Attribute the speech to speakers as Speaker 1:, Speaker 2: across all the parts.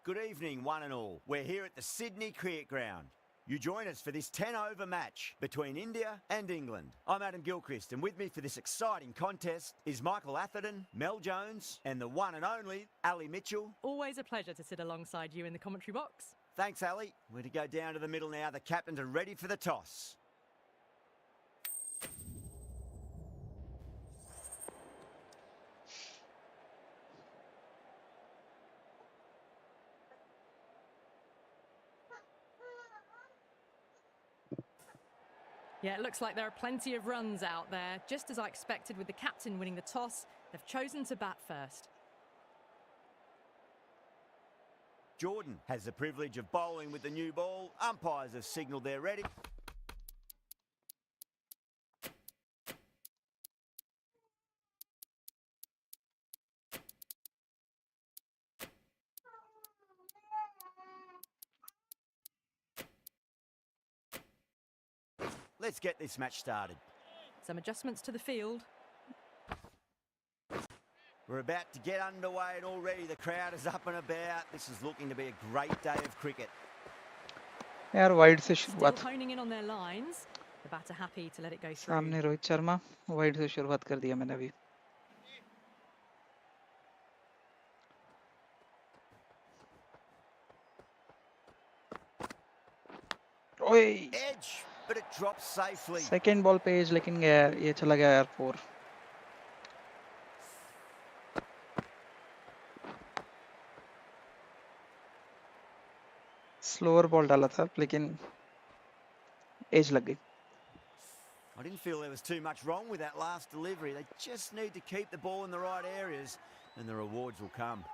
Speaker 1: Good evening, one and all. We're here at the Sydney Cricket Ground. You join us for this 10-over match between India and England. I'm Adam Gilchrist, and with me for this exciting contest is Michael Atherton, Mel Jones, and the one and only Ali Mitchell.
Speaker 2: Always a pleasure to sit alongside you in the commentary box.
Speaker 1: Thanks, Ali. We're to go down to the middle now. The captains are ready for the toss.
Speaker 2: Yeah, it looks like there are plenty of runs out there. Just as I expected with the captain winning the toss, they've chosen to bat first.
Speaker 1: Jordan has the privilege of bowling with the new ball. Umpires have signalled they're ready. Let's get this match started.
Speaker 2: Some adjustments to the field.
Speaker 1: We're about to get underway and already the crowd is up and about. This is looking to be a great day of cricket.
Speaker 3: यार wide से
Speaker 2: Still
Speaker 3: शुरुआत
Speaker 2: honing in on their lines. The batter happy to let it go through.
Speaker 3: सामने Rohit Sharma wide से शुरुआत कर दिया मैंने अभी ओए
Speaker 1: Edge, but it drops safely.
Speaker 3: Second ball पे एज लेकिन गया ये चला गया यार 4 स्लोअर बॉल डाला था लेकिन एज लग गई
Speaker 1: I didn't feel there was too much wrong with that last delivery. They just need to keep the ball in the right areas and the rewards will come.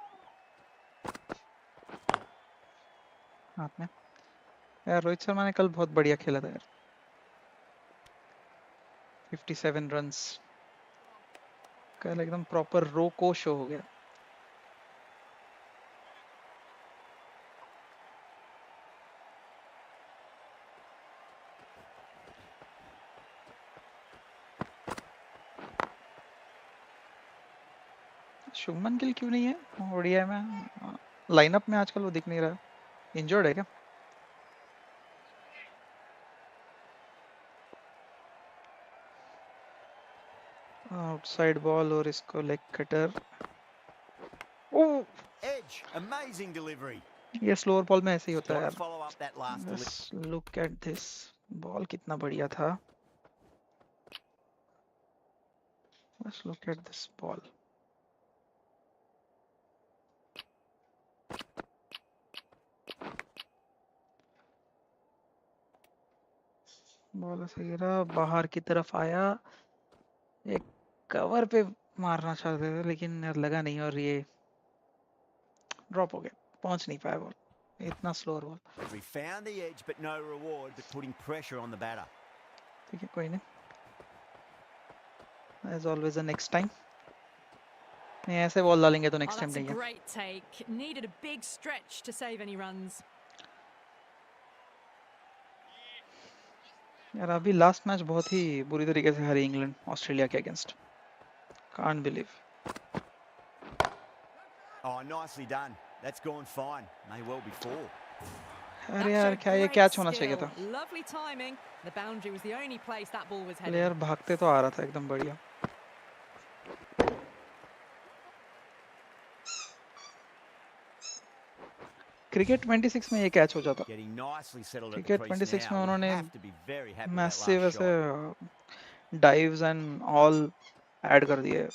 Speaker 3: हाथ में यार रोहित शर्मा ने कल बहुत बढ़िया खेला था यार 57 रन्स कल एकदम प्रॉपर रोको शो हो गया शुभमन गिल क्यों नहीं है ओडीआई में लाइनअप में आजकल वो दिख नहीं रहा इंजर्ड है क्या आउटसाइड बॉल और इसको लेग कटर ओह
Speaker 1: Edge, amazing delivery.
Speaker 3: ये स्लोअर बॉल में ऐसे ही होता है
Speaker 1: Got
Speaker 3: यार
Speaker 1: to follow up that last delivery.
Speaker 3: Let's look at this ball कितना बढ़िया था Let's look at this ball ball ऐसे गिरा बाहर की तरफ आया एक कवर पे मारना चाहते थे लेकिन यार लगा नहीं और ये ड्रॉप हो गया पहुंच नहीं पाया बॉल इतना slower ball
Speaker 1: We found the edge but no reward, but putting pressure on the batter.
Speaker 3: ठीक है कोई नहीं as always the next time नहीं ऐसे बॉल डालेंगे तो
Speaker 2: Oh,
Speaker 3: next time
Speaker 2: that's a
Speaker 3: नहीं है
Speaker 2: great take. Needed a big stretch to save any runs.
Speaker 3: यार अभी लास्ट मैच बहुत ही बुरी तरीके से हारी इंग्लैंड ऑस्ट्रेलिया के against can't believe
Speaker 1: Oh, nicely done. That's gone fine. May well be 4.
Speaker 3: अरे
Speaker 2: That
Speaker 3: यार
Speaker 2: showed
Speaker 3: क्या ये
Speaker 2: great
Speaker 3: कैच होना चाहिए
Speaker 2: skill.
Speaker 3: था
Speaker 2: Lovely timing. The boundary was the only place that ball was heading.
Speaker 3: Player भागते तो आ रहा था एकदम बढ़िया क्रिकेट 26 में ये कैच हो जाता
Speaker 1: Getting nicely settled at the
Speaker 3: cricket
Speaker 1: crease
Speaker 3: 26 में
Speaker 1: now.
Speaker 3: उन्होंने
Speaker 1: We have to be very happy with that
Speaker 3: massive
Speaker 1: last
Speaker 3: ऐसे
Speaker 1: shot.
Speaker 3: Dives and all add कर दिए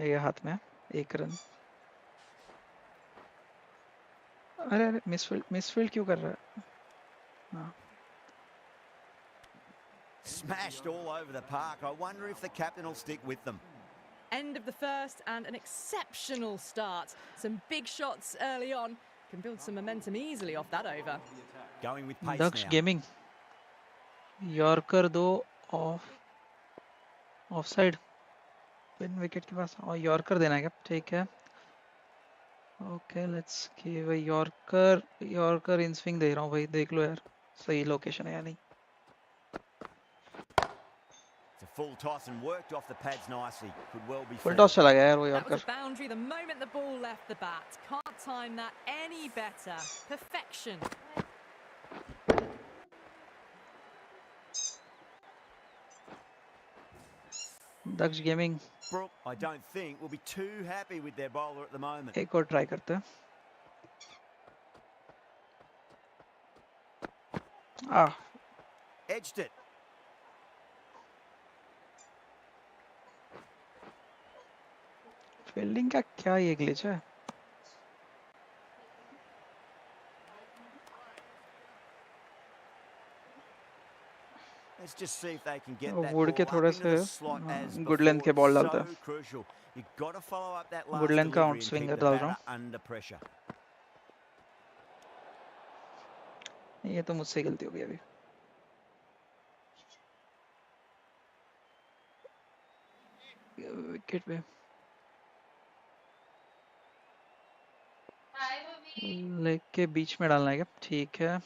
Speaker 3: ये हाथ में एक रन अरे अरे मिसफील्ड क्यों कर रहा है हाँ
Speaker 1: Smashed all over the park. I wonder if the captain will stick with them.
Speaker 2: End of the first and an exceptional start. Some big shots early on. Can build some momentum easily off that over.
Speaker 1: Going with pace
Speaker 3: Daksh
Speaker 1: now.
Speaker 3: Gaming yorker दो off side pin wicket के पास और yorker देना है क्या ठीक है okay let's give a yorker in swing दे रहा हूँ भाई देख लो यार सही लोकेशन है या नहीं
Speaker 1: It's a full toss and worked off the pads nicely. Could well be
Speaker 3: full
Speaker 1: four.
Speaker 3: Toss चला गया यार वो
Speaker 2: That was
Speaker 3: yorker.
Speaker 2: a boundary the moment the ball left the bat. Can't time that any better. Perfection.
Speaker 3: Daksh gaming
Speaker 1: Brook, I don't think, will be too happy with their bowler at the moment.
Speaker 3: एक और try करते हैं.
Speaker 1: Edged it.
Speaker 3: Fielding का क्या ये glitch है?
Speaker 1: Let's just see if they can get that
Speaker 3: would के
Speaker 1: ball
Speaker 3: थोड़े
Speaker 1: up into
Speaker 3: से
Speaker 1: the slot as
Speaker 3: good length के
Speaker 1: before.
Speaker 3: बॉल
Speaker 1: It's
Speaker 3: डालता
Speaker 1: so
Speaker 3: है.
Speaker 1: crucial. You've got to follow up that
Speaker 3: good
Speaker 1: last
Speaker 3: length का
Speaker 1: delivery
Speaker 3: out
Speaker 1: and keep
Speaker 3: swinger
Speaker 1: the
Speaker 3: डाल रहा
Speaker 1: batter under pressure.
Speaker 3: हूँ. ये तो मुझसे गलती हो गई अभी. विकेट पे लेग के बीच में डालना है क्या? ठीक है.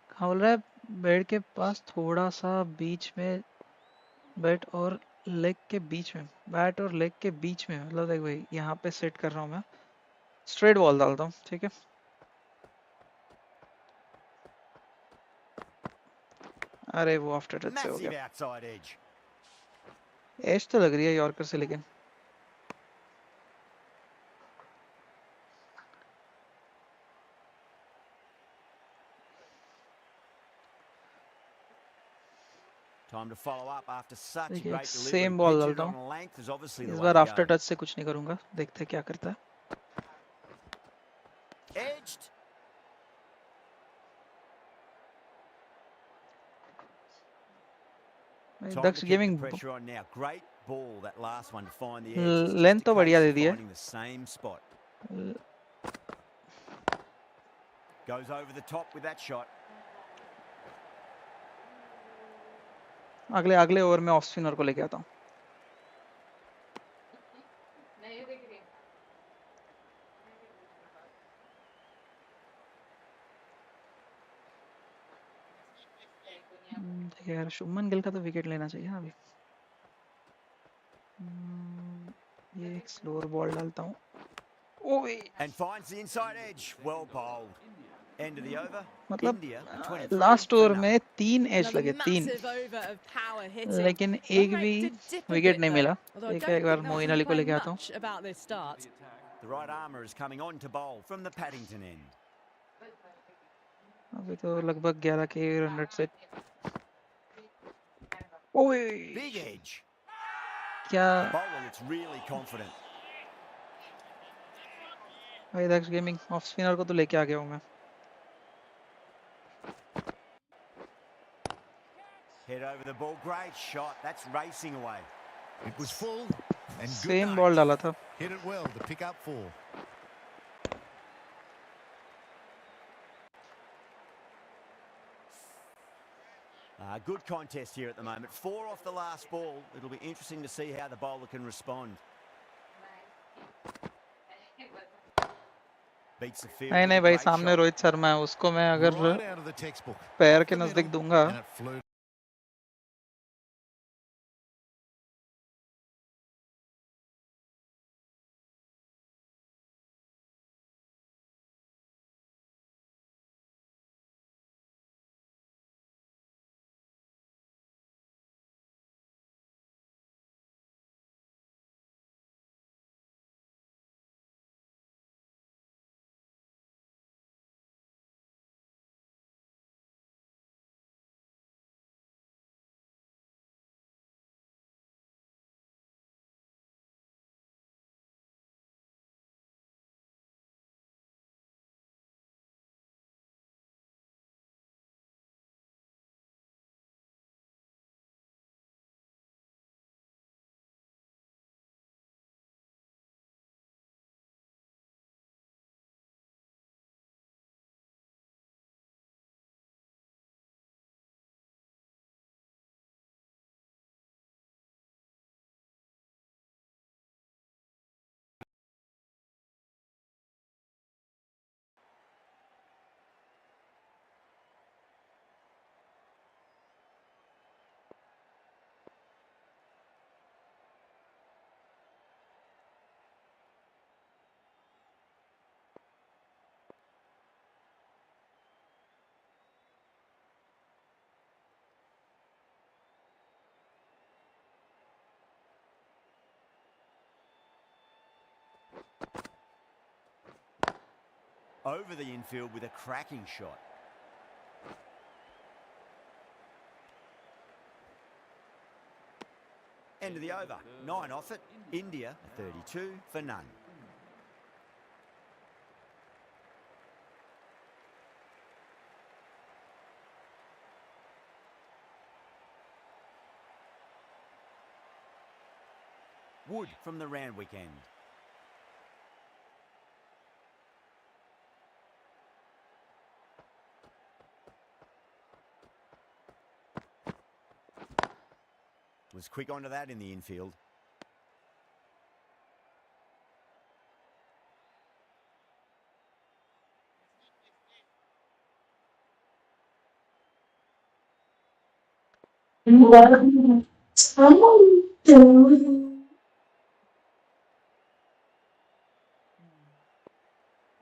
Speaker 3: कहाँ बोल रहा है? बैट के पास थोड़ा सा बीच में, बैट और लेग के बीच में, बैट और लेग के बीच में, मतलब देख भाई यहाँ पे सेट कर रहा हूँ मैं. स्ट्रेट बॉल डालता हूँ. ठीक है. अरे वो आफ्टर टच से हो
Speaker 1: Massive
Speaker 3: गया.
Speaker 1: outside edge.
Speaker 3: एज तो लग रही है यॉर्कर से, लेकिन
Speaker 1: Time to follow up after such a
Speaker 3: देखिए
Speaker 1: great delivery.
Speaker 3: Same ball
Speaker 1: Pitch it
Speaker 3: डालता
Speaker 1: on
Speaker 3: हूँ.
Speaker 1: length is obviously the
Speaker 3: इस
Speaker 1: way
Speaker 3: bar
Speaker 1: to
Speaker 3: after
Speaker 1: go.
Speaker 3: Touch से कुछ नहीं करूंगा. देखते हैं क्या करता है.
Speaker 1: Edged.
Speaker 3: भाई
Speaker 1: Time
Speaker 3: Daksh
Speaker 1: to keep the
Speaker 3: gaming
Speaker 1: pressure on now. Great ball, that last one to find the edge. It's
Speaker 3: length
Speaker 1: just a
Speaker 3: तो बढ़िया
Speaker 1: case
Speaker 3: दे
Speaker 1: of
Speaker 3: दी है.
Speaker 1: finding the same spot. Goes over the top with that shot.
Speaker 3: अगले अगले over में off spinner को लेके आता हूँ. देखिए यार शुभमन गिल का तो विकेट लेना चाहिए ना अभी. ये एक स्लोअर बॉल डालता हूँ. ओए
Speaker 1: And finds the inside edge. Well bowled. End of the over.
Speaker 3: मतलब
Speaker 1: India are 23
Speaker 3: last
Speaker 1: for
Speaker 3: over
Speaker 1: none.
Speaker 3: में 3 एज
Speaker 2: Another
Speaker 3: लगे. 3
Speaker 2: massive over of power hitting.
Speaker 3: लेकिन
Speaker 2: Run
Speaker 3: एक भी
Speaker 2: rate did dip a
Speaker 3: wicket
Speaker 2: bit
Speaker 3: नहीं
Speaker 2: though,
Speaker 3: मिला.
Speaker 2: although I
Speaker 3: एक
Speaker 2: don't
Speaker 3: bar
Speaker 2: think
Speaker 3: Moin
Speaker 2: that's
Speaker 3: Ali को
Speaker 2: playing
Speaker 3: लेके आता हूँ.
Speaker 2: much about this start.
Speaker 1: The right armour is coming on to bowl from the Paddington end.
Speaker 3: अभी तो लगभग 11 के रन रेट से. ओए
Speaker 1: Big edge.
Speaker 3: क्या
Speaker 1: Bowler looks really confident.
Speaker 3: भाई दक्ष गेमिंग ऑफ स्पिनर को तो लेके आ गया हूँ मैं.
Speaker 1: Head over the ball. Great shot. That's racing away.
Speaker 4: It was full and good
Speaker 3: same ball
Speaker 4: night.
Speaker 3: डाला था.
Speaker 4: Hit it well to pick up 4.
Speaker 1: Good contest here at the moment. 4 off the last ball. It'll be interesting to see how the bowler can respond. Beats the field.
Speaker 3: नहीं
Speaker 1: with a
Speaker 3: नहीं भाई,
Speaker 1: great
Speaker 3: सामने
Speaker 1: shot.
Speaker 3: Rohit Sharma है. उसको मैं अगर
Speaker 4: Right out of the textbook.
Speaker 3: पैर
Speaker 4: Off
Speaker 3: के
Speaker 4: the
Speaker 3: नजदीक
Speaker 4: middle,
Speaker 3: दूंगा
Speaker 4: and it flew
Speaker 1: over the infield with a cracking shot. End of the over. 9 off it. India 32 for none. Wood from the Randwick end. Was quick onto that in the infield.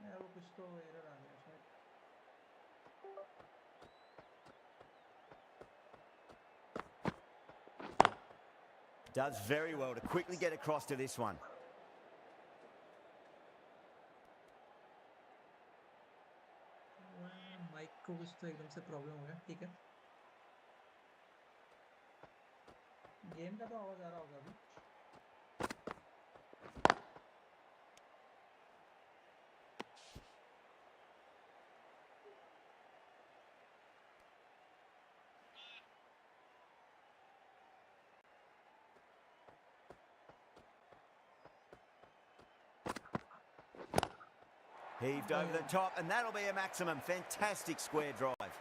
Speaker 3: यार वो कुछ तो error आ गया शायद.
Speaker 1: Does very well to quickly get across to this one.
Speaker 3: Mike को कुछ तो एकदम से प्रॉब्लम हो गया. ठीक है, गेम का तो आवाज आ रहा होगा अभी.
Speaker 1: Heaved over the top, and that'll be a maximum. Fantastic square drive.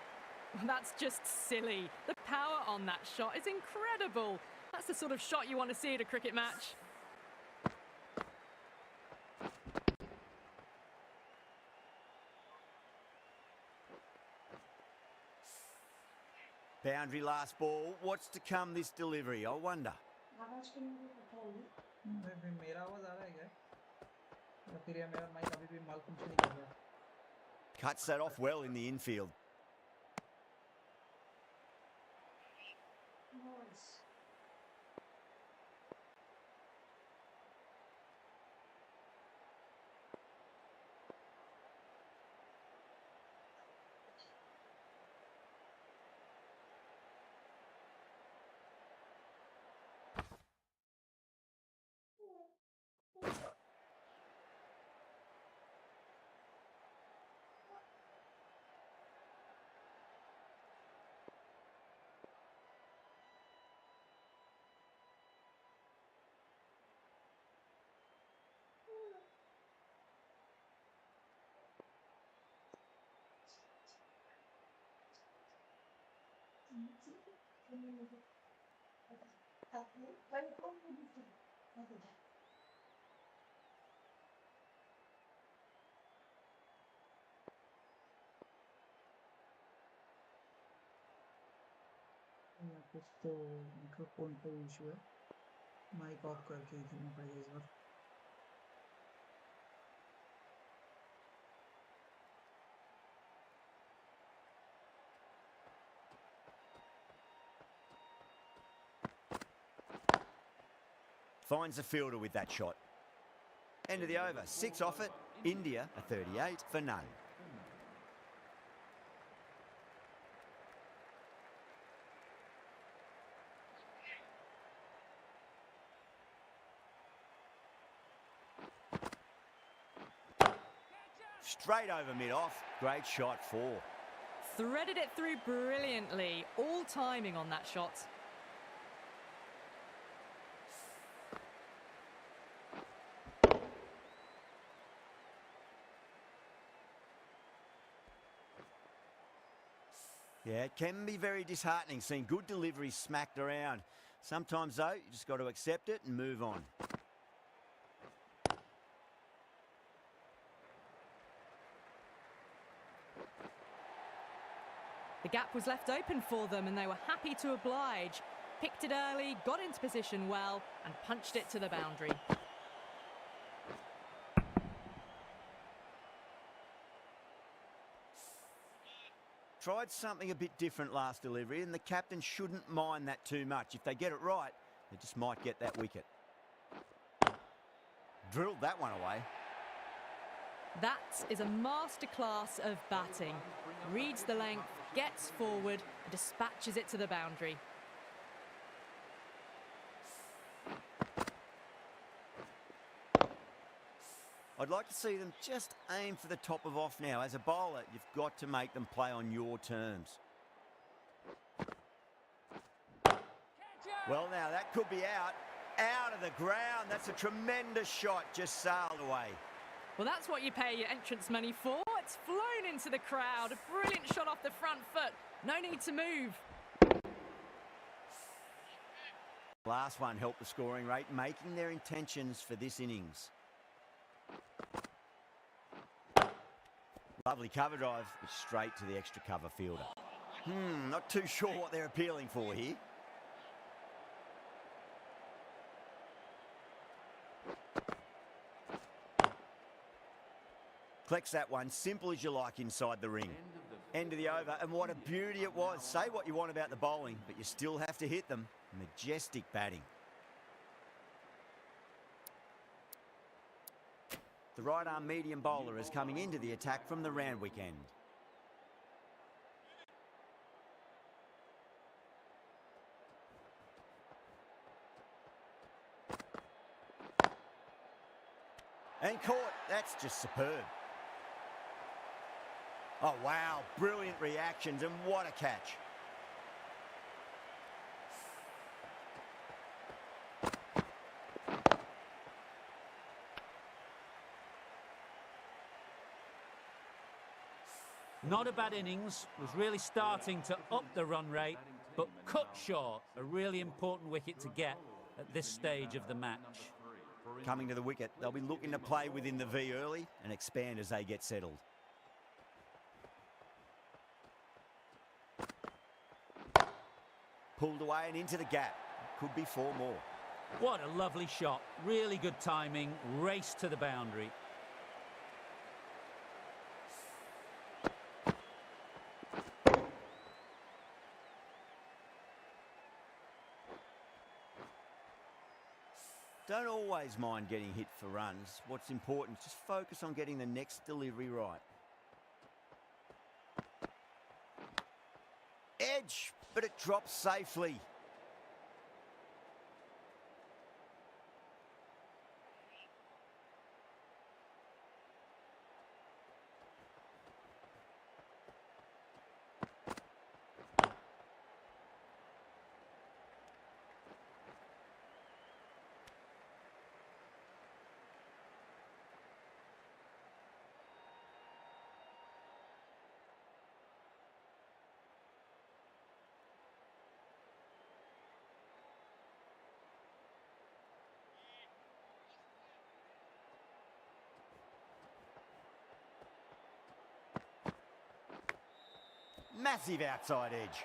Speaker 2: That's just silly. The power on that shot is incredible. That's the sort of shot you want to see at a cricket match.
Speaker 1: Boundary last ball. What's to come this delivery, I wonder.
Speaker 3: मेरा आवाज आ रहा है क्या? या फिर ये मेरा mic अभी भी माल फंक्शन नहीं कर रहा?
Speaker 1: Cuts that off well in the infield.
Speaker 3: कुछ तो माइक्रोफोन पे इशू है. माइक ऑफ करके ही खेलना पड़ेगा इस बार.
Speaker 1: Finds the fielder with that shot. End of the over. 6 off it. India 38 for none. Straight over mid-off. Great shot, 4.
Speaker 2: Threaded it through brilliantly. All timing on that shot.
Speaker 1: Yeah, it can be very disheartening seeing good deliveries smacked around. Sometimes, though, you just got to accept it and move on.
Speaker 2: The gap was left open for them and they were happy to oblige. Picked it early, got into position well and punched it to the boundary.
Speaker 1: Tried something a bit different last delivery and the captain shouldn't mind that too much. If they get it right, they just might get that wicket. Drilled that one away.
Speaker 2: That is a masterclass of batting. Reads the length, gets forward, and dispatches it to the boundary.
Speaker 1: I'd like to see them just aim for the top of off now. As a bowler, you've got to make them play on your terms. Well, now, that could be out. Out of the ground. That's a tremendous shot. Just sailed away.
Speaker 2: Well, that's what you pay your entrance money for. It's flown into the crowd. A brilliant shot off the front foot. No need to move.
Speaker 1: Last one helped the scoring rate, making their intentions for this innings. Lovely cover drive, but straight to the extra cover fielder. Not too sure what they're appealing for here. Collects that one, simple as you like inside the ring. End of the over, and what a beauty it was. Say what you want about the bowling, but you still have to hit them. Majestic batting. The right-arm medium bowler is coming into the attack from the Randwick end. And caught. That's just superb. Oh, wow. Brilliant reactions, and what a catch.
Speaker 5: Not a bad innings, was really starting to up the run rate, but cut short, a really important wicket to get at this stage of the match.
Speaker 1: Coming to the wicket, they'll be looking to play within the V early and expand as they get settled. Pulled away and into the gap. Could be 4 more.
Speaker 5: What a lovely shot, really good timing, race to the boundary.
Speaker 1: Don't always mind getting hit for runs. What's important is just focus on getting the next delivery right. Edge, but it drops safely. Massive outside edge.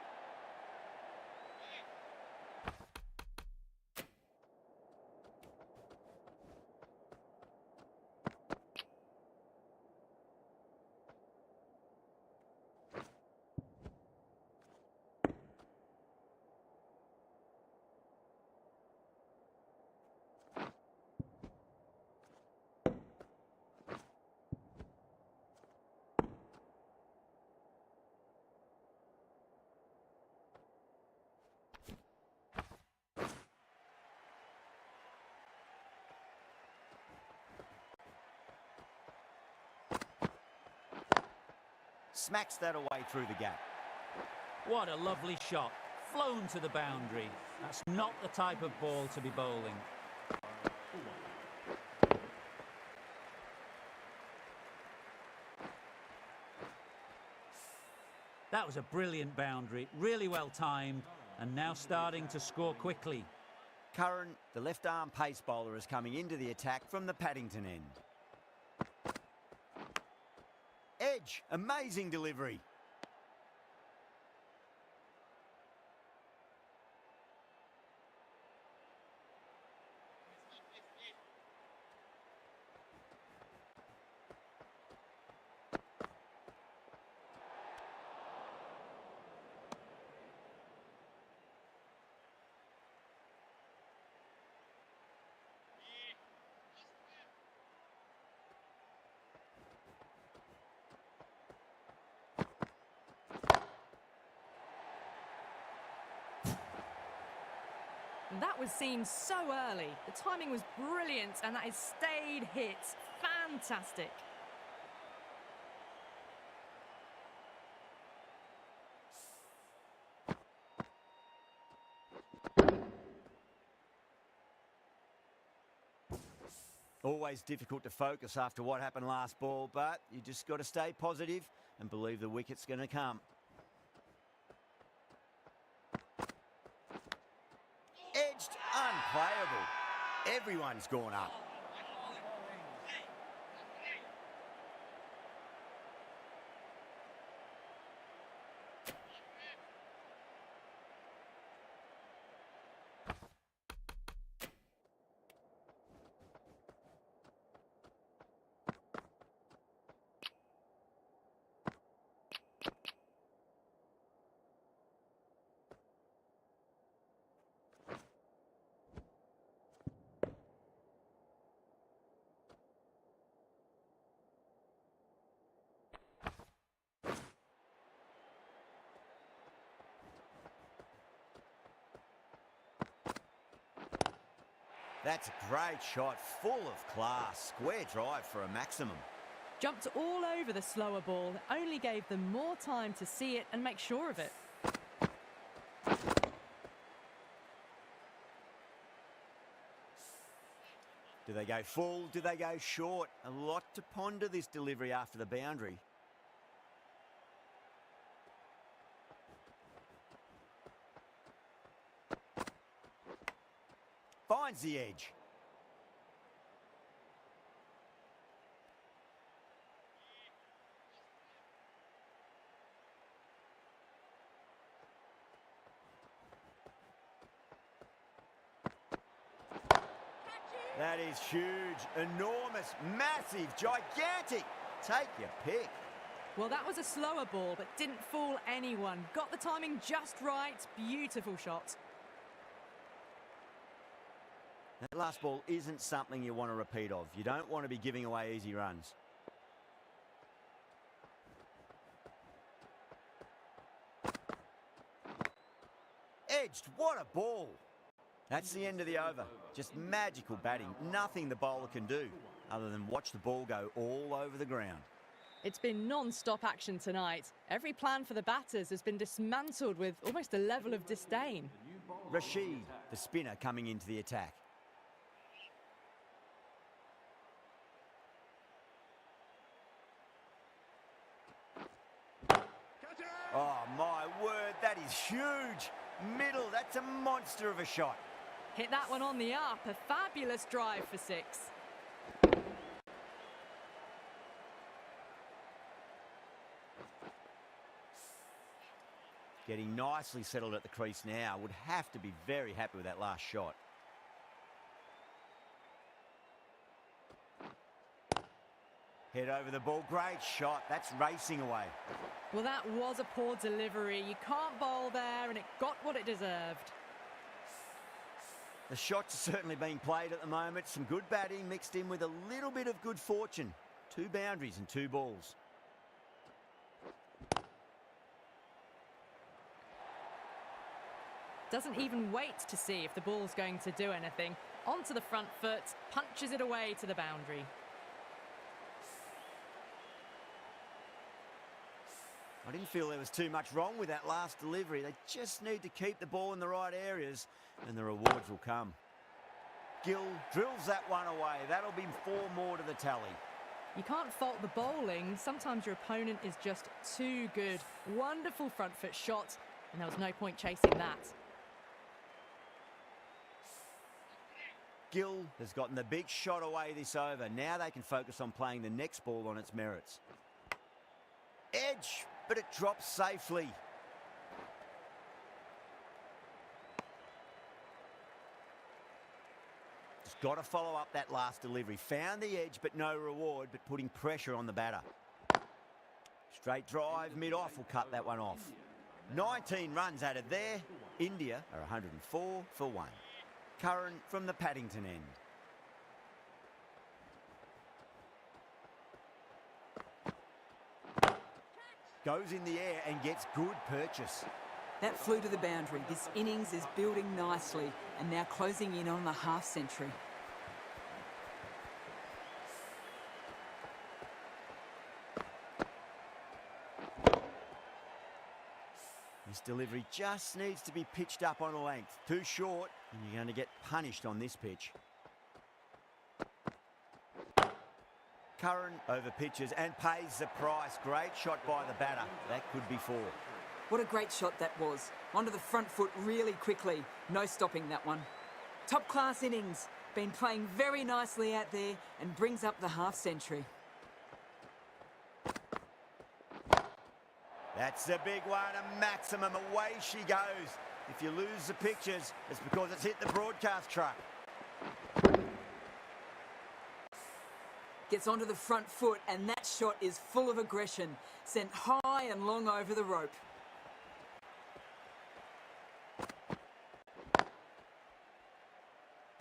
Speaker 1: Smacks that away through the gap.
Speaker 5: What a lovely shot, flown to the boundary. That's not the type of ball to be bowling. That was a brilliant boundary, really well timed, and now starting to score quickly.
Speaker 1: Curran, the left-arm pace bowler, is coming into the attack from the Paddington end. Edge, amazing delivery.
Speaker 2: That was seen so early. The timing was brilliant, and that is stayed hits. Fantastic.
Speaker 1: Always difficult to focus after what happened last ball, but you just got to stay positive and believe the wicket's going to come. Edged, unplayable. Everyone's gone up. That's a great shot, full of class. Square drive for a maximum.
Speaker 2: Jumped all over the slower ball. It only gave them more time to see it and make sure of it.
Speaker 1: Do they go full? Do they go short? A lot to ponder this delivery after the boundary. Finds the edge. That is huge, enormous, massive, gigantic. Take your pick.
Speaker 2: Well, that was a slower ball, but didn't fool anyone. Got the timing just right. Beautiful shot.
Speaker 1: That last ball isn't something you want to repeat of. You don't want to be giving away easy runs. Edged, what a ball. That's the end of the over. Just magical batting. Nothing the bowler can do other than watch the ball go all over the ground.
Speaker 2: It's been non-stop action tonight. Every plan for the batters has been dismantled with almost a level of disdain.
Speaker 1: Rashid, the spinner, coming into the attack. Oh, my word, that is huge. Middle, that's a monster of a shot.
Speaker 2: Hit that one on the up. A fabulous drive for 6.
Speaker 1: Getting nicely settled at the crease now. Would have to be very happy with that last shot. Head over the ball. Great shot. That's racing away.
Speaker 2: Well, that was a poor delivery. You can't bowl there, and it got what it deserved.
Speaker 1: The shots are certainly being played at the moment. Some good batting mixed in with a little bit of good fortune. 2 boundaries and 2 balls.
Speaker 2: Doesn't even wait to see if the ball's going to do anything. Onto the front foot, punches it away to the boundary.
Speaker 1: I didn't feel there was too much wrong with that last delivery. They just need to keep the ball in the right areas and the rewards will come. Gill drills that one away. That'll be 4 more to the tally.
Speaker 2: You can't fault the bowling. Sometimes your opponent is just too good. Wonderful front foot shot, and there was no point chasing that.
Speaker 1: Gill has gotten the big shot away this over. Now they can focus on playing the next ball on its merits. Edge, but it drops safely. Just got to follow up that last delivery. Found the edge, but no reward, but putting pressure on the batter. Straight drive, mid-off will cut that one off. 19 runs added there. India are 104 for 1. Curran from the Paddington end. Goes in the air and gets good purchase.
Speaker 6: That flew to the boundary. This innings is building nicely and now closing in on the half century.
Speaker 1: This delivery just needs to be pitched up on a length. Too short, and you're going to get punished on this pitch. Curran over pitches and pays the price. Great shot by the batter. That could be 4.
Speaker 6: What a great shot that was. Onto the front foot really quickly. No stopping that one. Top class innings. Been playing very nicely out there and brings up the half century.
Speaker 1: That's a big one, a maximum. Away she goes. If you lose the pictures, it's because it's hit the broadcast truck.
Speaker 6: Gets onto the front foot and that shot is full of aggression. Sent high and long over the rope.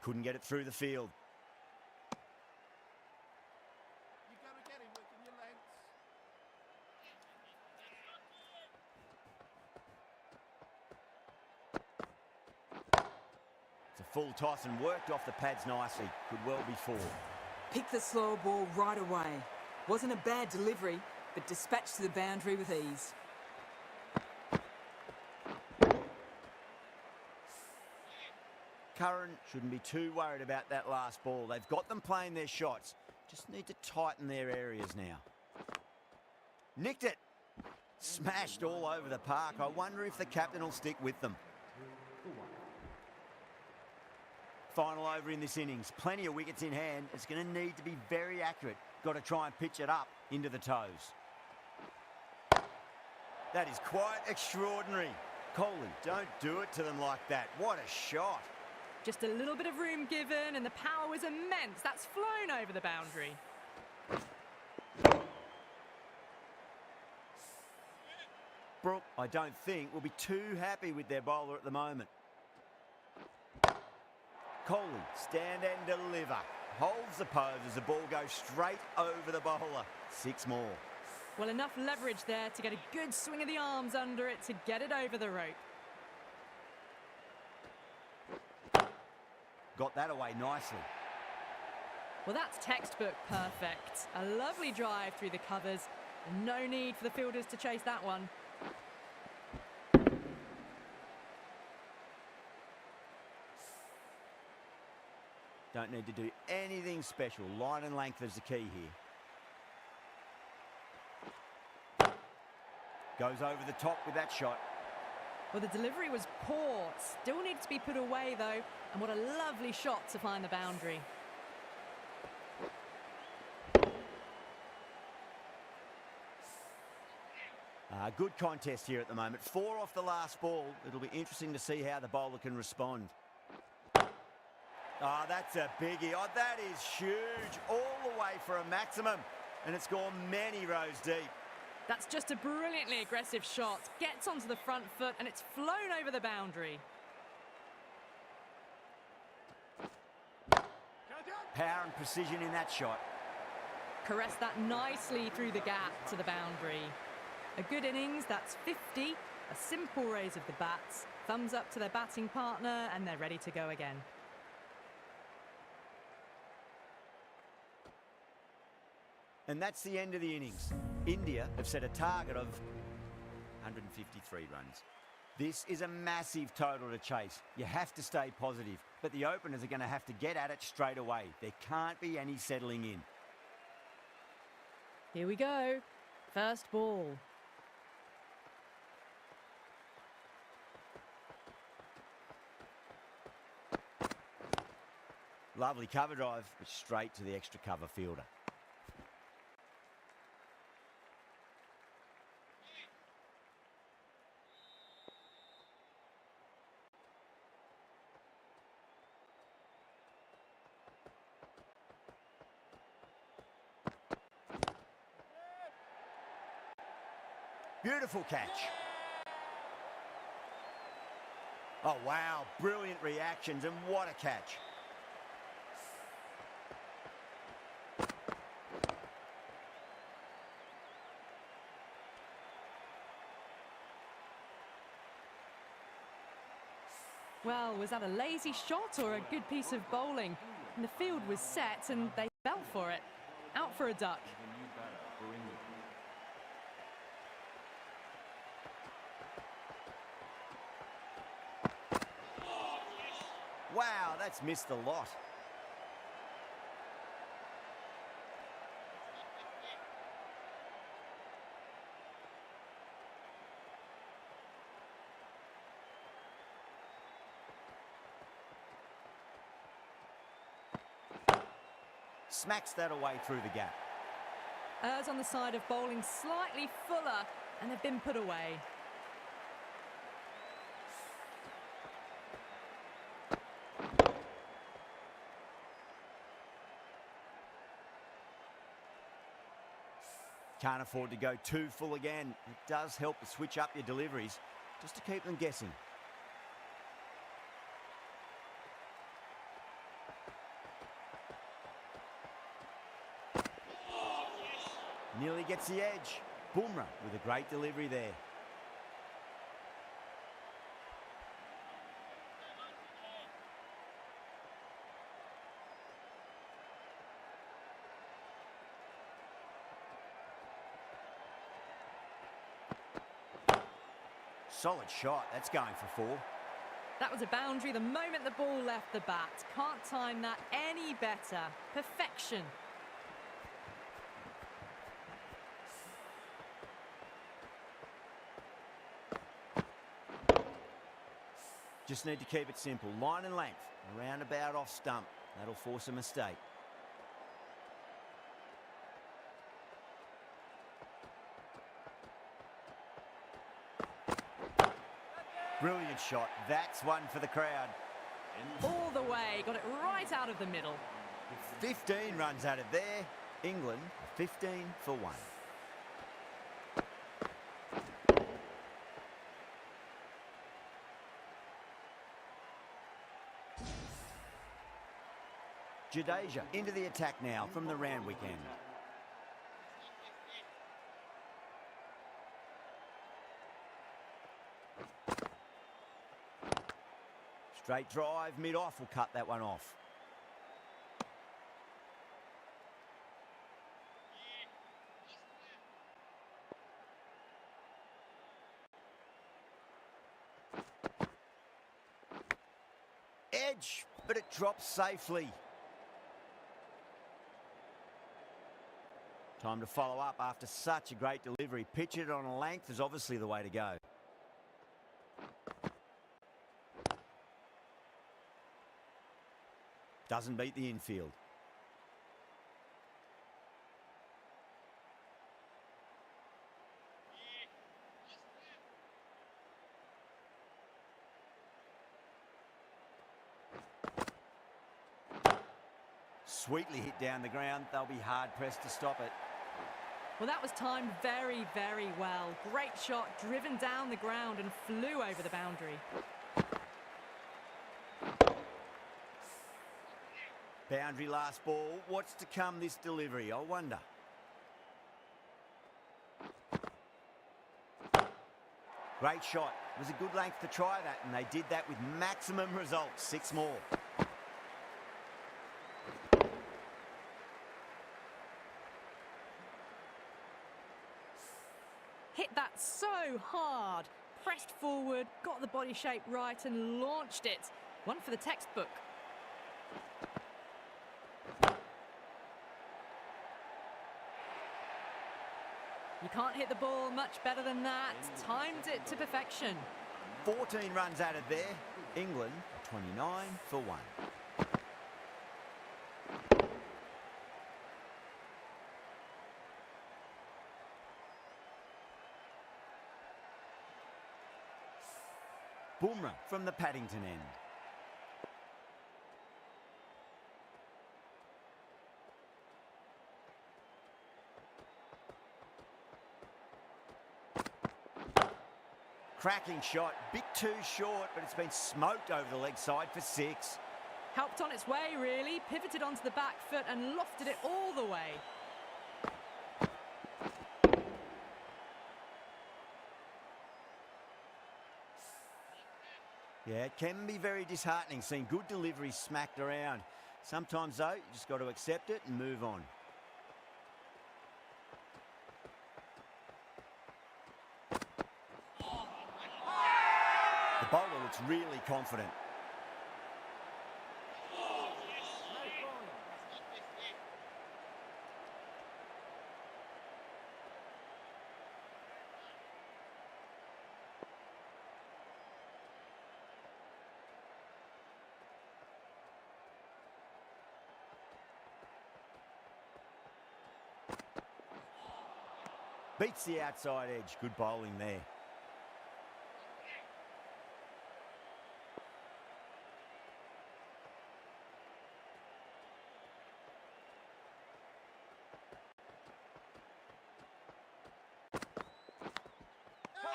Speaker 1: Couldn't get it through the field.
Speaker 7: You've got to get him within your lengths.
Speaker 1: It's a full toss and worked off the pads nicely. Could well be 4.
Speaker 6: Picked the slower ball right away. Wasn't a bad delivery, but dispatched to the boundary with ease.
Speaker 1: Curran shouldn't be too worried about that last ball. They've got them playing their shots. Just need to tighten their areas now. Nicked it. Smashed all over the park. I wonder if the captain will stick with them. Final over in this innings. Plenty of wickets in hand. It's going to need to be very accurate. Got to try and pitch it up into the toes. That is quite extraordinary. Coley, don't do it to them like that. What a shot.
Speaker 2: Just a little bit of room given and the power was immense. That's flown over the boundary.
Speaker 1: Brooke, I don't think, will be too happy with their bowler at the moment. Coley, stand and deliver. Holds the pose as the ball goes straight over the bowler. 6 more.
Speaker 2: Well, enough leverage there to get a good swing of the arms under it to get it over the rope.
Speaker 1: Got that away nicely.
Speaker 2: Well, that's textbook perfect. A lovely drive through the covers. No need for the fielders to chase that one.
Speaker 1: Don't need to do anything special. Line and length is the key here. Goes over the top with that shot.
Speaker 2: Well, the delivery was poor. Still needs to be put away, though. And what a lovely shot to find the boundary.
Speaker 1: Good contest here at the moment. 4 off the last ball. It'll be interesting to see how the bowler can respond. Oh, that's a biggie. Oh, that is huge. All the way for a maximum. And it's gone many rows deep.
Speaker 2: That's just a brilliantly aggressive shot. Gets onto the front foot and it's flown over the boundary.
Speaker 1: Power and precision in that shot.
Speaker 2: Caressed that nicely through the gap to the boundary. A good innings, that's 50. A simple raise of the bats. Thumbs up to their batting partner and they're ready to go again.
Speaker 1: And that's the end of the innings. India have set a target of 153 runs. This is a massive total to chase. You have to stay positive, but the openers are going to have to get at it straight away. There can't be any settling in.
Speaker 2: Here we go. First ball.
Speaker 1: Lovely cover drive, but straight to the extra cover fielder. Beautiful catch. Oh, wow. Brilliant reactions, and what a catch.
Speaker 2: Well, was that a lazy shot or a good piece of bowling? And the field was set and they fell for it. Out for a duck.
Speaker 1: Wow, that's missed a lot. Smacks that away through the gap.
Speaker 2: Errs on the side of bowling slightly fuller, and they've been put away.
Speaker 1: Can't afford to go too full again. It does help to switch up your deliveries, just to keep them guessing. Nearly gets the edge. Bumrah with a great delivery there. Solid shot. That's going for 4.
Speaker 2: That was a boundary the moment the ball left the bat. Can't time that any better. Perfection.
Speaker 1: Just need to keep it simple. Line and length. Around about off stump. That'll force a mistake. Brilliant shot. That's one for the crowd.
Speaker 2: All the way. Got it right out of the middle.
Speaker 1: 15 runs out of there. England 15 for 1. Jadeja into the attack now from the Randwick end. Straight drive, mid-off will cut that one off. Edge, but it drops safely. Time to follow up after such a great delivery. Pitch it on a length is obviously the way to go. Doesn't beat the infield. Sweetly hit down the ground. They'll be hard-pressed to stop it.
Speaker 2: Well, that was timed very, very well. Great shot, driven down the ground and flew over the boundary.
Speaker 1: Boundary last ball. What's to come this delivery, I wonder. Great shot. It was a good length to try that, and they did that with maximum results. 6 more.
Speaker 2: Hit that so hard. Pressed forward, got the body shape right and launched it. One for the textbook. You can't hit the ball much better than that. Timed it to perfection.
Speaker 1: 14 runs out of there. England 29 for 1. Bumrah from the Paddington end. Cracking shot, bit too short, but it's been smoked over the leg side for 6.
Speaker 2: Helped on its way, really. Pivoted onto the back foot and lofted it all the way.
Speaker 1: Yeah, it can be very disheartening seeing good deliveries smacked around. Sometimes, though, you just got to accept it and move on. The bowler looks really confident. Beats the outside edge. Good bowling there.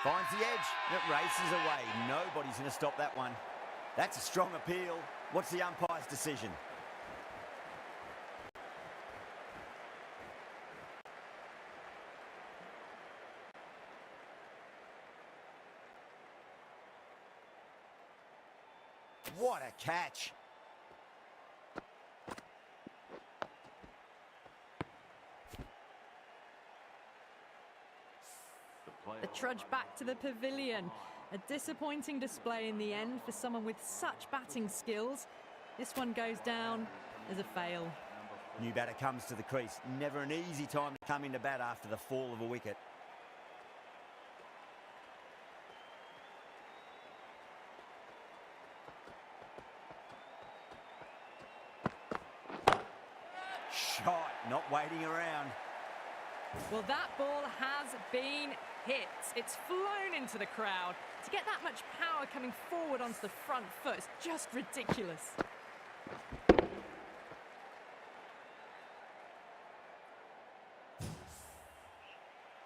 Speaker 1: Finds the edge. It races away. Nobody's going to stop that one. That's a strong appeal. What's the umpire's decision? What a catch.
Speaker 2: The trudge back to the pavilion. A disappointing display in the end for someone with such batting skills. This one goes down as a fail.
Speaker 1: New batter comes to the crease. Never an easy time to come into bat after the fall of a wicket. Shot, not waiting around.
Speaker 2: Well, that ball has been hit. It's flown into the crowd. To get that much power coming forward onto the front foot is just ridiculous.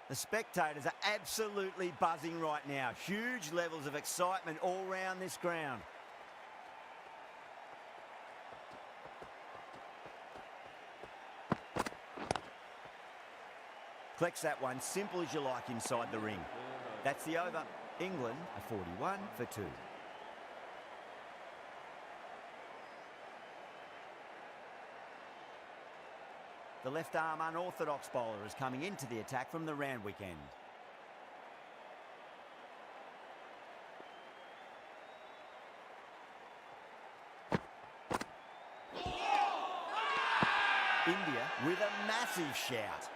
Speaker 1: The spectators are absolutely buzzing right now. Huge levels of excitement all round this ground. Collects that one, simple as you like inside the ring. That's the over. England are 41 for 2. The left arm unorthodox bowler is coming into the attack from the Randwick end. India with a massive shout.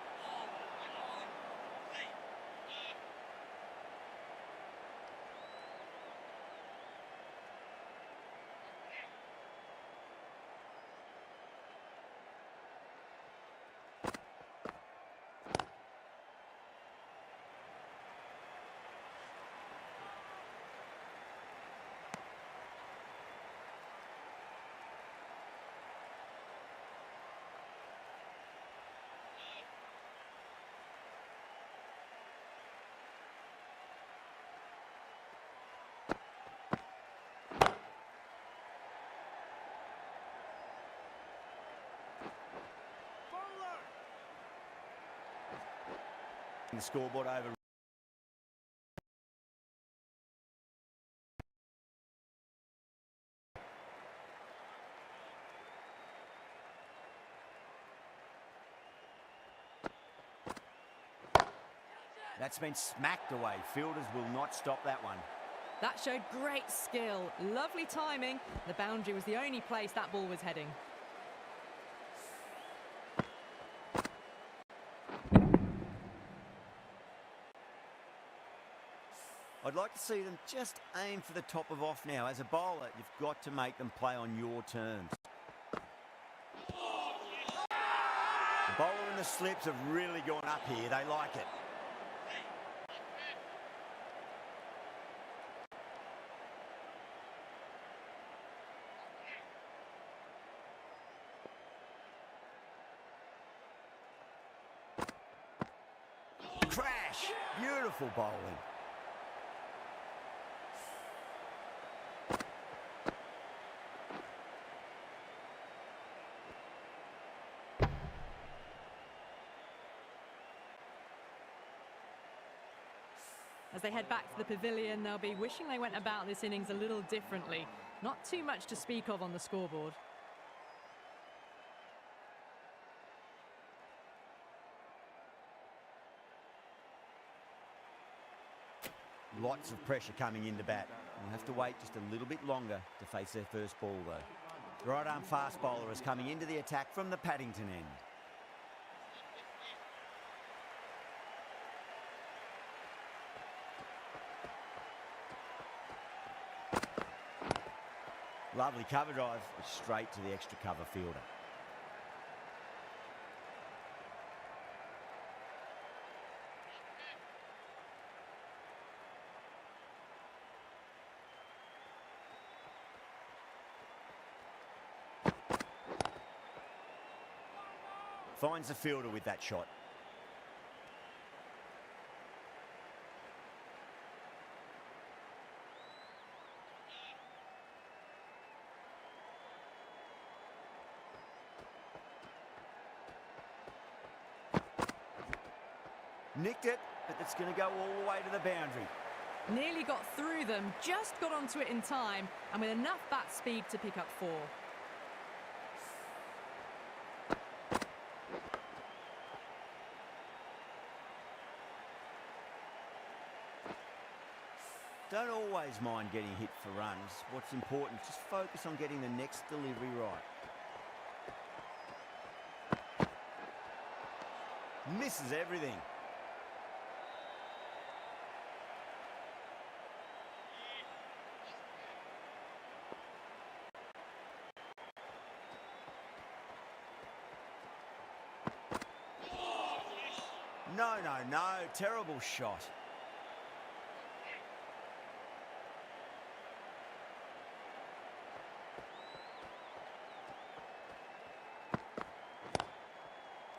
Speaker 1: The scoreboard over. That's been smacked away. Fielders will not stop that one.
Speaker 2: That showed great skill. Lovely timing. The boundary was the only place that ball was heading.
Speaker 1: I'd like to see them just aim for the top of off now. As a bowler, you've got to make them play on your terms. The bowler and the slips have really gone up here. They like it. Crash! Beautiful bowling.
Speaker 2: As they head back to the pavilion, they'll be wishing they went about this innings a little differently. Not too much to speak of on the scoreboard.
Speaker 1: Lots of pressure coming into bat. We'll have to wait just a little bit longer to face their first ball, though. Right arm fast bowler is coming into the attack from the Paddington end. Lovely cover drive, straight to the extra cover fielder. Finds the fielder with that shot. Nicked it, but it's going to go all the way to the boundary.
Speaker 2: Nearly got through them, just got onto it in time, and with enough bat speed to pick up 4.
Speaker 1: Don't always mind getting hit for runs. What's important is just focus on getting the next delivery right. Misses everything. No, no, no. Terrible shot.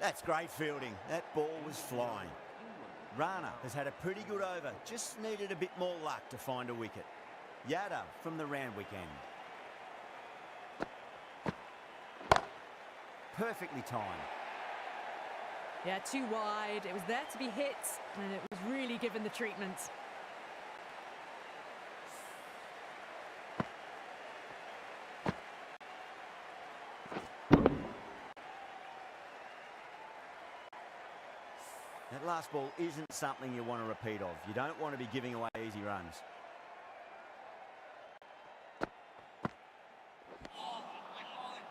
Speaker 1: That's great fielding. That ball was flying. Rana has had a pretty good over. Just needed a bit more luck to find a wicket. Yadav from the Randwick end. Perfectly timed.
Speaker 2: Yeah, too wide. It was there to be hit, and it was really given the treatment.
Speaker 1: That last ball isn't something you want to repeat of. You don't want to be giving away easy runs.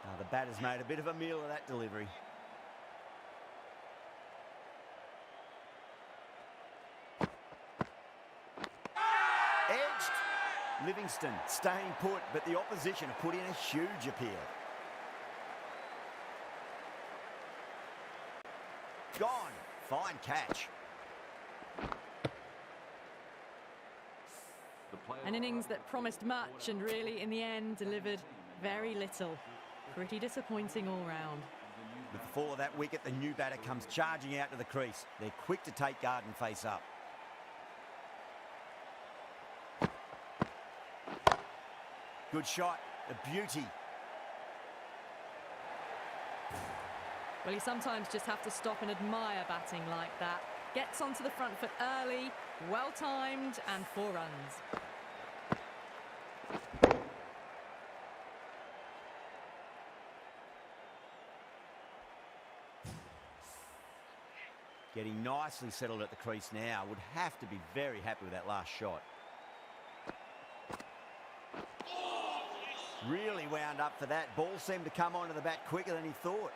Speaker 1: Now the batter's made a bit of a meal of that delivery. Edged. Livingston staying put, but the opposition have put in a huge appeal. Gone. Fine catch.
Speaker 2: An innings that promised much and really, in the end, delivered very little. Pretty disappointing all round.
Speaker 1: With the fall of that wicket, the new batter comes charging out to the crease. They're quick to take guard and face up. Good shot. A beauty.
Speaker 2: Well, you sometimes just have to stop and admire batting like that. Gets onto the front foot early, well-timed, and 4 runs.
Speaker 1: Getting nicely settled at the crease now. Would have to be very happy with that last shot. Really wound up for that. Ball seemed to come onto the bat quicker than he thought.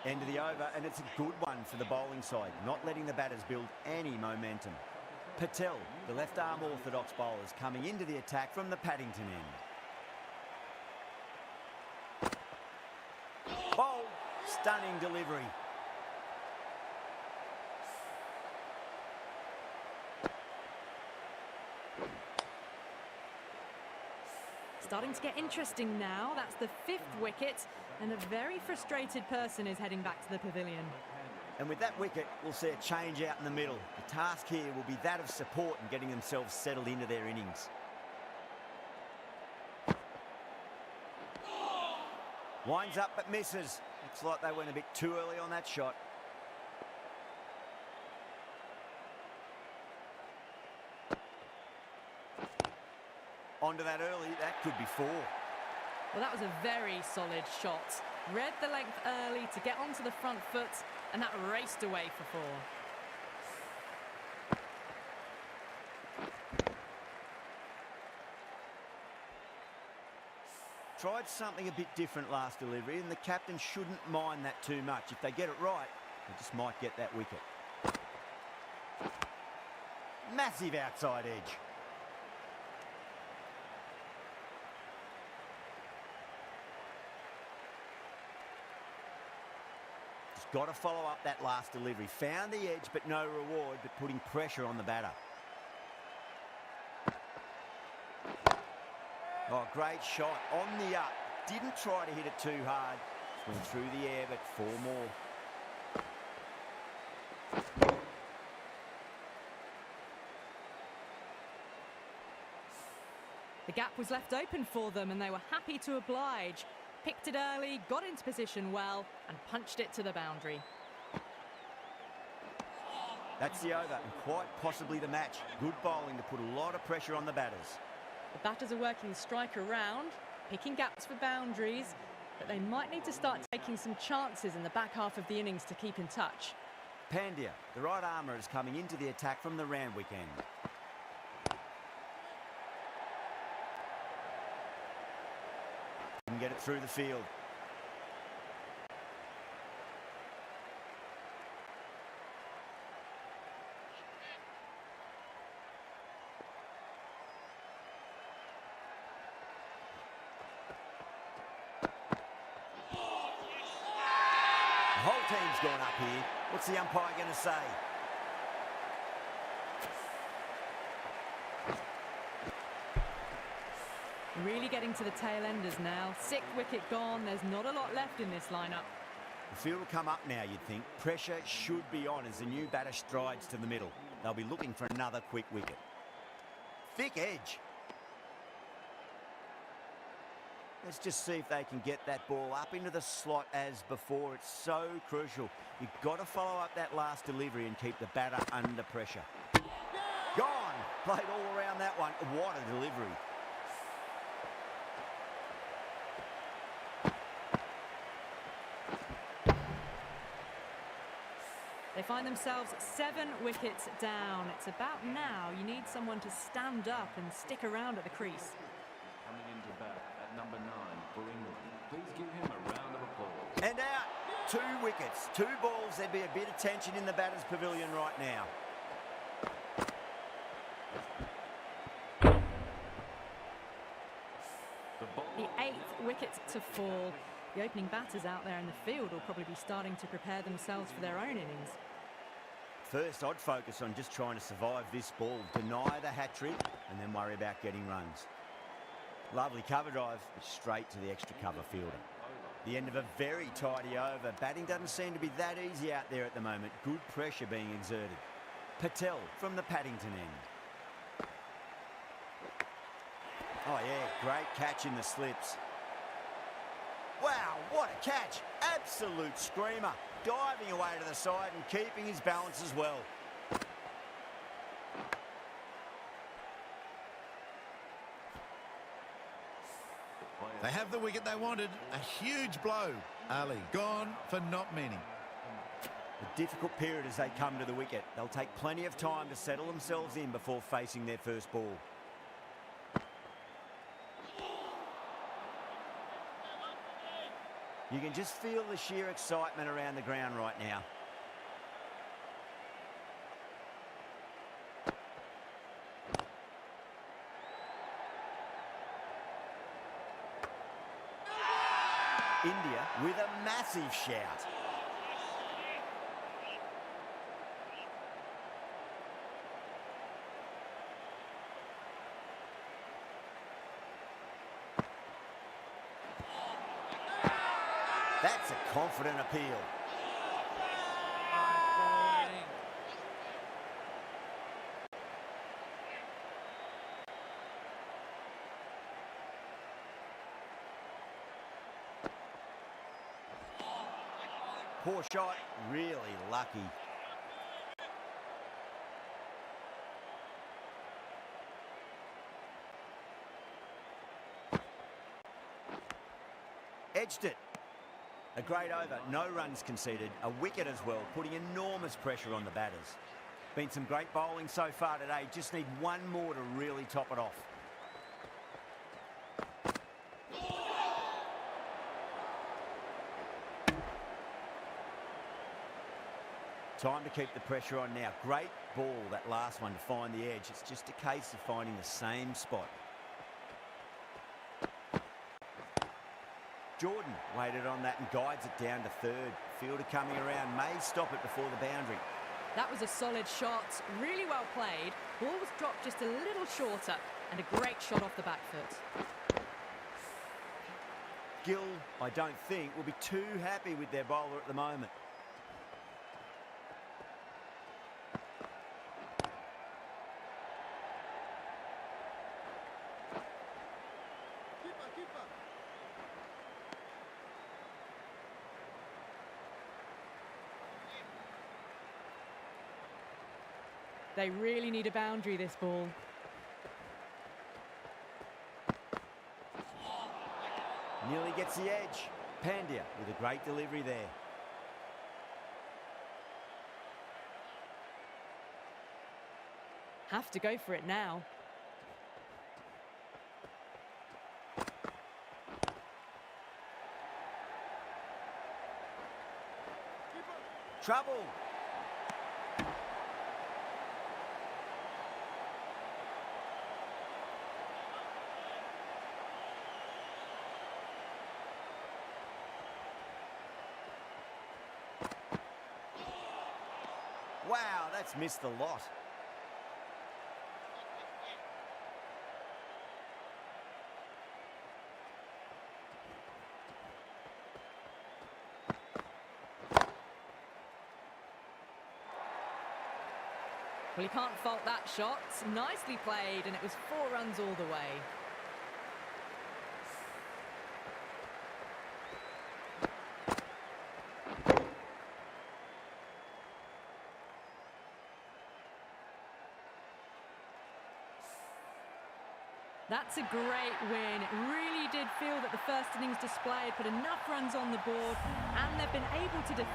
Speaker 1: End of the over, and it's a good one for the bowling side, not letting the batters build any momentum. Patel, the left-arm orthodox bowler, is coming into the attack from the Paddington end. Bowl, stunning delivery.
Speaker 2: Starting to get interesting now. That's the 5th wicket, and a very frustrated person is heading back to the pavilion.
Speaker 1: And with that wicket, we'll see a change out in the middle. The task here will be that of support and getting themselves settled into their innings. Winds up but misses. Looks like they went a bit too early on that shot. Onto that early, that could be 4.
Speaker 2: Well, that was a very solid shot. Read the length early to get onto the front foot, and that raced away for 4.
Speaker 1: Tried something a bit different last delivery, and the captain shouldn't mind that too much. If they get it right, they just might get that wicket. Massive outside edge. Just got to follow up that last delivery. Found the edge, but no reward, but putting pressure on the batter. Oh, great shot on the up. Didn't try to hit it too hard. Just went through the air, but 4 more.
Speaker 2: The gap was left open for them, and they were happy to oblige. Picked it early, got into position well, and punched it to the boundary.
Speaker 1: That's the over, and quite possibly the match. Good bowling to put a lot of pressure on the batters.
Speaker 2: The batters are working the strike around, picking gaps for boundaries, but they might need to start taking some chances in the back half of the innings to keep in touch.
Speaker 1: Pandya, the right armour, is coming into the attack from the Randwick end. Can get it through the field. The whole team's gone up here. What's the umpire going to say?
Speaker 2: Really getting to the tail enders now. 6th wicket gone. There's not a lot left in this lineup.
Speaker 1: The field will come up now, you'd think. Pressure should be on as the new batter strides to the middle. They'll be looking for another quick wicket. Thick edge. Let's just see if they can get that ball up into the slot as before. It's so crucial. You've got to follow up that last delivery and keep the batter under pressure. Gone! Played all around that one. What a delivery.
Speaker 2: They find themselves 7 wickets down. It's about now you need someone to stand up and stick around at the crease.
Speaker 8: Coming into bat at number 9 for England. Please give him a round of applause.
Speaker 1: And out. 2 wickets. 2 balls. There'd be a bit of tension in the batter's pavilion right now.
Speaker 2: The 8th wicket to fall. The opening batters out there in the field will probably be starting to prepare themselves for their own innings.
Speaker 1: First, I'd focus on just trying to survive this ball, deny the hat-trick, and then worry about getting runs. Lovely cover drive, but straight to the extra cover fielder. The end of a very tidy over. Batting doesn't seem to be that easy out there at the moment. Good pressure being exerted. Patel from the Paddington end. Oh yeah, great catch in the slips. Wow, what a catch. Absolute screamer. Diving away to the side and keeping his balance as well.
Speaker 4: They have the wicket they wanted. A huge blow. Ali gone for not many.
Speaker 1: A difficult period as they come to the wicket. They'll take plenty of time to settle themselves in before facing their first ball. You can just feel the sheer excitement around the ground right now. India with a massive shout. That's a confident appeal. Poor shot, really lucky. Edged it. A great over, no runs conceded, a wicket as well, putting enormous pressure on the batters. Been some great bowling so far today, just need one more to really top it off. Time to keep the pressure on now. Great ball, that last one, to find the edge. It's just a case of finding the same spot. Jordan waited on that and guides it down to third. Fielder coming around, may stop it before the boundary.
Speaker 2: That was a solid shot, really well played. Ball was dropped just a little shorter, and a great shot off the back foot.
Speaker 1: Gill, I don't think, will be too happy with their bowler at the moment.
Speaker 2: They really need a boundary, this ball.
Speaker 1: Nearly gets the edge. Pandya with a great delivery there.
Speaker 2: Have to go for it now.
Speaker 1: Trouble. Wow, that's missed the lot.
Speaker 2: Well, you can't fault that shot. Nicely played, and it was 4 runs all the way. That's a great win. It really did feel that the first innings display had put enough runs on the board, and they've been able to defend.